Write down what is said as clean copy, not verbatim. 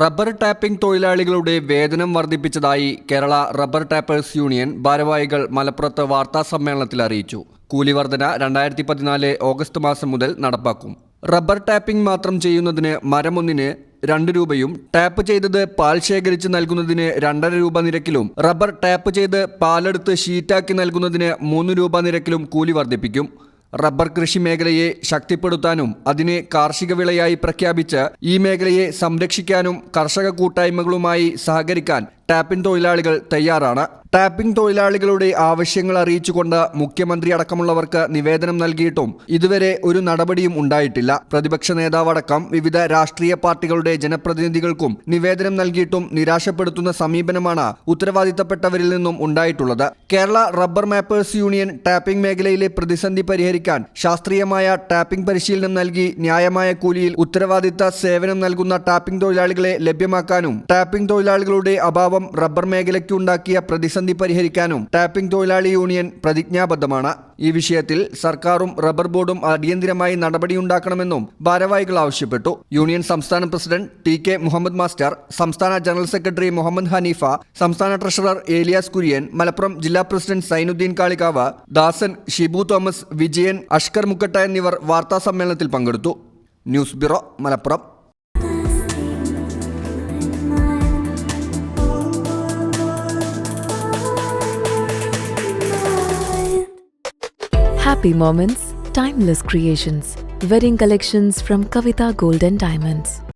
Rubber tapping തൊഴിലാളികളുടെ വേതനം വർദ്ധിപ്പിച്ചതായി Kerala rubber tappers union ഭാരവാഹികൾ മലപ്പുറത്ത് വാർത്താസമ്മേളനത്തിൽ അറിയിച്ചു. കൂലി വർധന 2014 ഓഗസ്റ്റ് മാസം മുതൽ നടപ്പാക്കും. റബ്ബർ ടാപ്പിംഗ് മാത്രം ചെയ്യുന്നതിന് മരമൊന്നിന് 2 രൂപയും ടാപ്പ് ചെയ്തത് പാൽ ശേഖരിച്ച് നൽകുന്നതിന് 2.5 രൂപ നിരക്കിലും റബ്ബർ ടാപ്പ് ചെയ്ത് പാലെടുത്ത് ഷീറ്റാക്കി നൽകുന്നതിന് 3 രൂപ നിരക്കിലും കൂലി വർദ്ധിപ്പിക്കും. റബ്ബർ കൃഷി മേഖലയെ ശക്തിപ്പെടുത്താനും അതിനെ കാർഷിക വിളയായി പ്രഖ്യാപിച്ച് ഈ മേഖലയെ സംരക്ഷിക്കാനും കർഷക കൂട്ടായ്മകളുമായി സഹകരിക്കാൻ ടാപ്പിംഗ് തൊഴിലാളികൾ തയ്യാറാണ്. ടാപ്പിംഗ് തൊഴിലാളികളുടെ ആവശ്യങ്ങൾ അറിയിച്ചുകൊണ്ട് മുഖ്യമന്ത്രി അടക്കമുള്ളവർക്ക് നിവേദനം നൽകിയിട്ടും ഇതുവരെ ഒരു നടപടിയും ഉണ്ടായിട്ടില്ല. പ്രതിപക്ഷ നേതാവടക്കം വിവിധ രാഷ്ട്രീയ പാർട്ടികളുടെ ജനപ്രതിനിധികൾക്കും നിവേദനം നൽകിയിട്ടും നിരാശപ്പെടുത്തുന്ന സമീപനമാണ് ഉത്തരവാദിത്തപ്പെട്ടവരിൽ നിന്നും ഉണ്ടായിട്ടുള്ളത്. കേരള റബ്ബർ മാപ്പേഴ്സ് യൂണിയൻ ടാപ്പിംഗ് മേഖലയിലെ പ്രതിസന്ധി പരിഹരിക്കാൻ ശാസ്ത്രീയമായ ടാപ്പിംഗ് പരിശീലനം നൽകി ന്യായമായ കൂലിയിൽ ഉത്തരവാദിത്ത സേവനം നൽകുന്ന ടാപ്പിംഗ് തൊഴിലാളികളെ ലഭ്യമാക്കാനും ടാപ്പിംഗ് തൊഴിലാളികളുടെ അഭാവം റബ്ബർ മേഖലയ്ക്കുണ്ടാക്കിയ പ്രതിസന്ധി പരിഹരിക്കാനും ടാപ്പിംഗ് തൊഴിലാളി യൂണിയൻ പ്രതിജ്ഞാബദ്ധമാണ്. ഈ വിഷയത്തിൽ സർക്കാരും റബ്ബർ ബോർഡും അടിയന്തരമായി നടപടിയുണ്ടാക്കണമെന്നും ഭാരവാഹികൾ ആവശ്യപ്പെട്ടു. യൂണിയൻ സംസ്ഥാന പ്രസിഡന്റ് TK മുഹമ്മദ് മാസ്റ്റർ, സംസ്ഥാന ജനറൽ സെക്രട്ടറി മുഹമ്മദ് ഹനീഫ, സംസ്ഥാന ട്രഷറർ ഏലിയാസ് കുര്യൻ, മലപ്പുറം ജില്ലാ പ്രസിഡന്റ് സൈനുദ്ദീൻ കാളികാവ്, ദാസൻ, ഷിബു തോമസ്, വിജയൻ, അഷ്കർ മുക്കട്ട എന്നിവർ വാർത്താസമ്മേളനത്തിൽ പങ്കെടുത്തു. News bureau, Malappuram. Happy moments, timeless creations. Wedding collections from Kavita Gold and Diamonds.